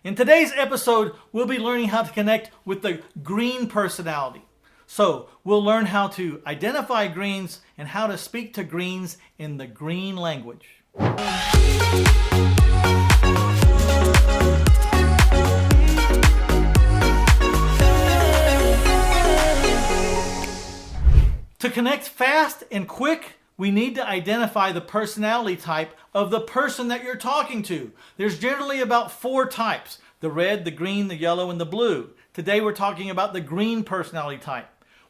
In today's episode, we'll be learning how to connect with the green personality. So, we'll learn how to identify greens and how to speak to greens in the green language. To connect fast and quick, we need to identify the personality type of the person that you're talking to. There's generally about 4 types: the red, the green, the yellow, and the blue. Today we're talking about the green personality type.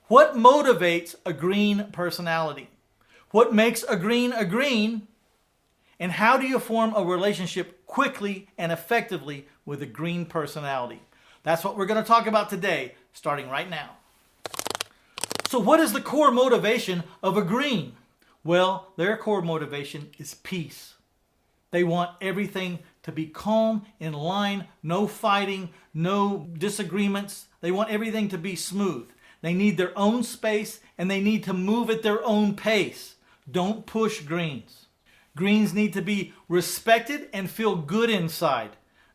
What motivates a green personality? What makes a green a green? And how do you form a relationship quickly and effectively with a green personality? That's what we're going to talk about today, starting right now. So what is the core motivation of a green? Well, their core motivation is peace. They want everything to be calm, in line, no fighting, no disagreements. They want everything to be smooth. They need their own space and they need to move at their own pace. Don't push greens. Greens need to be respected and feel good inside.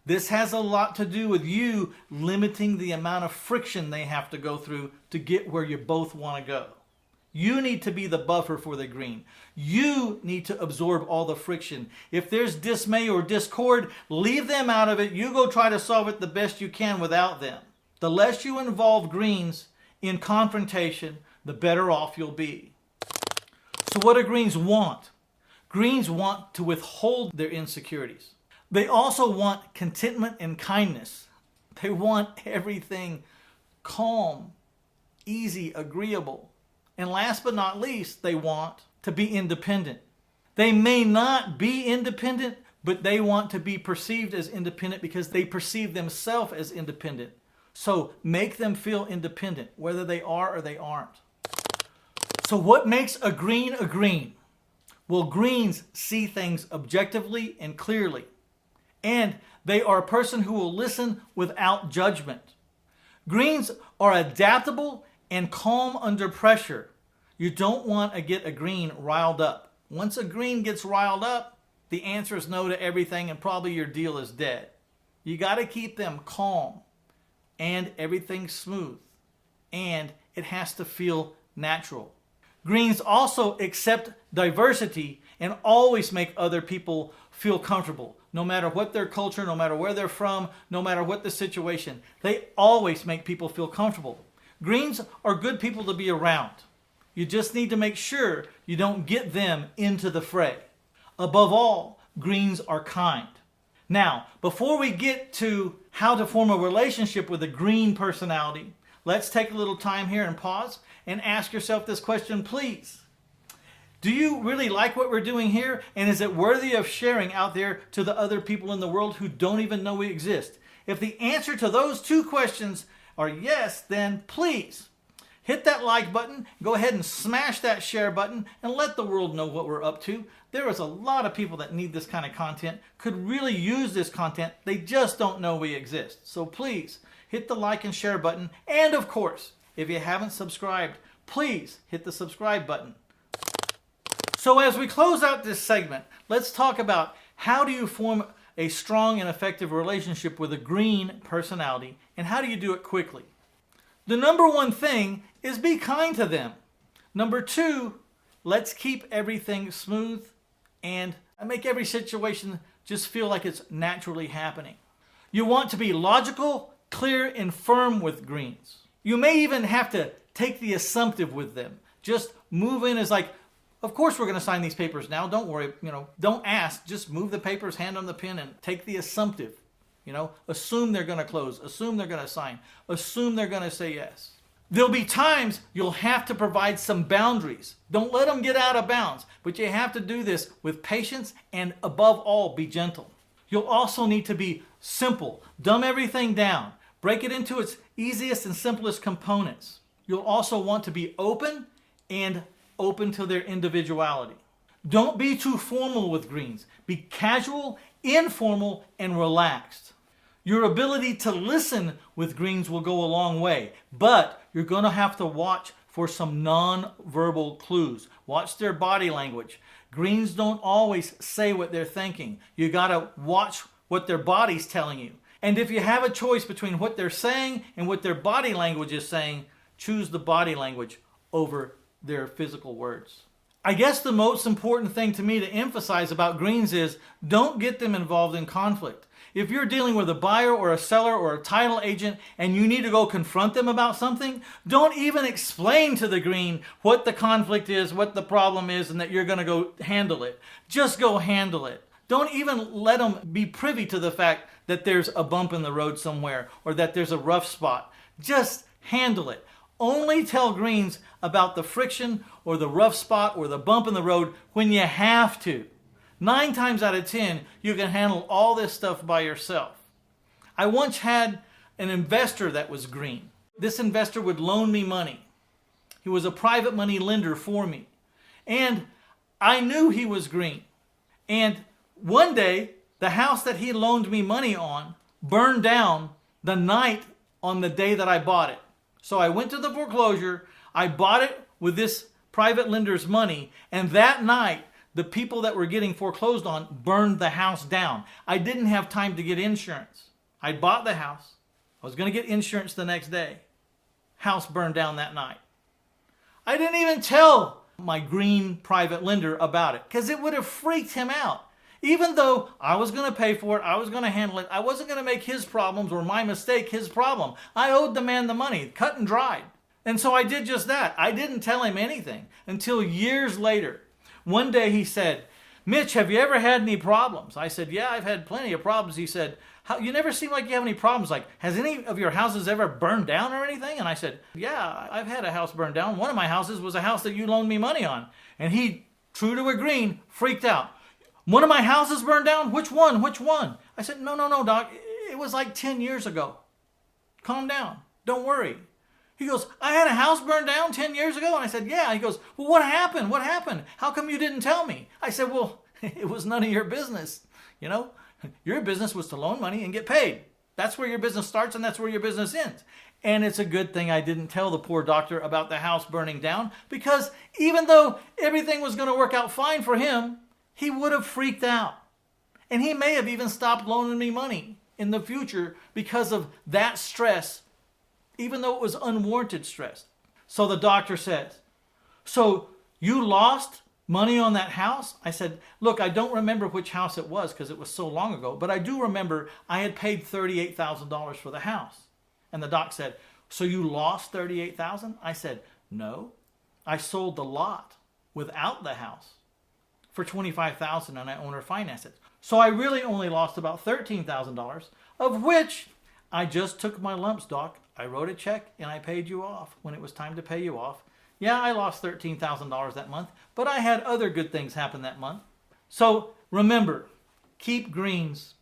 This has a lot to do with you limiting the amount of friction they have to go through to get where you both want to go. You need to be the buffer for the green. You need to absorb all the friction. If there's dismay or discord, leave them out of it. You go try to solve it the best you can without them. The less you involve greens in confrontation, the better off you'll be. So what do greens want? Greens want to withhold their insecurities. They also want contentment and kindness. They want everything calm, easy, agreeable. And last but not least, they want to be independent. They may not be independent, but they want to be perceived as independent because they perceive themselves as independent. So make them feel independent, whether they are or they aren't. So what makes a green a green? Well, greens see things objectively and clearly. And they are a person who will listen without judgment. Greens are adaptable and calm under pressure. You don't want to get a green riled up. Once a green gets riled up, the answer is no to everything and probably your deal is dead. You got to keep them calm and everything smooth. And it has to feel natural. Greens also accept diversity and always make other people feel comfortable. No matter what their culture, no matter where they're from, no matter what the situation, they always make people feel comfortable. Greens are good people to be around. You just need to make sure you don't get them into the fray. Above all, greens are kind. Now, before we get to how to form a relationship with a green personality, let's take a little time here and pause and ask yourself this question, please. Do you really like what we're doing here? And is it worthy of sharing out there to the other people in the world who don't even know we exist? If the answer to those 2 questions are yes, then please hit that like button, go ahead and smash that share button, and let the world know what we're up to. There is a lot of people that need this kind of content, could really use this content. They just don't know we exist. So please hit the like and share button. And of course, if you haven't subscribed, please hit the subscribe button. So as we close out this segment, let's talk about how do you form a strong and effective relationship with a green personality, and how do you do it quickly? The number 1 thing is be kind to them. Number 2, let's keep everything smooth and make every situation just feel like it's naturally happening. You want to be logical, clear, and firm with greens. You may even have to take the assumptive with them. Just move in as like, of course we're going to sign these papers now. Don't worry, don't ask. Just move the papers, hand them the pen, and take the assumptive. Assume they're going to close. Assume they're going to sign. Assume they're going to say yes. There'll be times you'll have to provide some boundaries. Don't let them get out of bounds. But you have to do this with patience and above all, be gentle. You'll also need to be simple. Dumb everything down. Break it into its easiest and simplest components. You'll also want to be open and open to their individuality. Don't be too formal with greens. Be casual, informal, and relaxed. Your ability to listen with greens will go a long way, but you're going to have to watch for some non-verbal clues. Watch their body language. Greens don't always say what they're thinking. You got to watch what their body's telling you. And if you have a choice between what they're saying and what their body language is saying, choose the body language over their physical words. I guess the most important thing to me to emphasize about greens is don't get them involved in conflict. If you're dealing with a buyer or a seller or a title agent and you need to go confront them about something, don't even explain to the green what the conflict is, what the problem is, and that you're going to go handle it. Just go handle it. Don't even let them be privy to the fact that there's a bump in the road somewhere or that there's a rough spot. Just handle it. Only tell greens about the friction or the rough spot or the bump in the road when you have to. 9 times out of 10, you can handle all this stuff by yourself. I once had an investor that was green. This investor would loan me money. He was a private money lender for me. And I knew he was green. And one day, the house that he loaned me money on burned down the night on the day that I bought it. So I went to the foreclosure, I bought it with this private lender's money, and that night, the people that were getting foreclosed on burned the house down. I didn't have time to get insurance. I bought the house. I was going to get insurance the next day. House burned down that night. I didn't even tell my green private lender about it because it would have freaked him out. Even though I was going to pay for it, I was going to handle it, I wasn't going to make his problems or my mistake his problem. I owed the man the money, cut and dried. And so I did just that. I didn't tell him anything until years later. One day he said, "Mitch, have you ever had any problems?" I said, "Yeah, I've had plenty of problems." He said, "You never seem like you have any problems. Like, has any of your houses ever burned down or anything?" And I said, "Yeah, I've had a house burned down. One of my houses was a house that you loaned me money on." And he, true to a green, freaked out. "One of my houses burned down? Which one? Which one?" I said, No, Doc. It was like 10 years ago. Calm down. Don't worry. He goes, "I had a house burned down 10 years ago?" And I said, "Yeah." He goes, "Well, what happened? What happened? How come you didn't tell me?" I said, "Well, it was none of your business. You know, your business was to loan money and get paid. That's where your business starts and that's where your business ends." And it's a good thing I didn't tell the poor doctor about the house burning down, because even though everything was going to work out fine for him, he would have freaked out. And he may have even stopped loaning me money in the future because of that stress, even though it was unwarranted stress. So the doctor says, "So you lost money on that house?" I said, "Look, I don't remember which house it was because it was so long ago, but I do remember I had paid $38,000 for the house." And the doc said, "So you lost $38,000? I said, "No, I sold the lot without the house for $25,000 and I owner financed it. So I really only lost about $13,000, of which I just took my lumps, Doc. I wrote a check and I paid you off when it was time to pay you off. Yeah, I lost $13,000 that month, but I had other good things happen that month." So remember, keep greens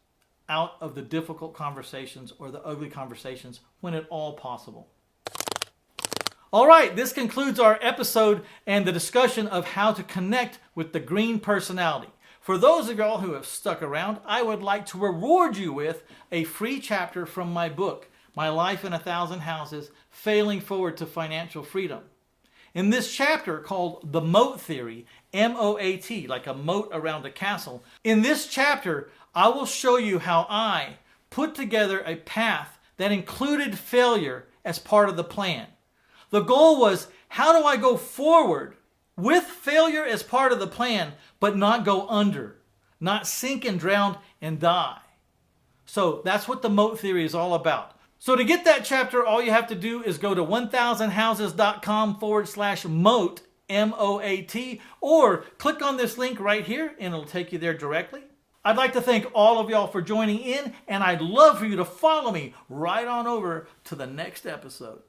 out of the difficult conversations or the ugly conversations when at all possible. All right, this concludes our episode and the discussion of how to connect with the green personality. For those of y'all who have stuck around, I would like to reward you with a free chapter from my book, My Life in 1,000 Houses, Failing Forward to Financial Freedom. In this chapter called The Moat Theory, M-O-A-T, like a moat around a castle, in this chapter, I will show you how I put together a path that included failure as part of the plan. The goal was, how do I go forward with failure as part of the plan, but not go under, not sink and drown and die? So that's what the moat theory is all about. So to get that chapter, all you have to do is go to 1000houses.com/moat, M-O-A-T, or click on this link right here and it'll take you there directly. I'd like to thank all of y'all for joining in, and I'd love for you to follow me right on over to the next episode.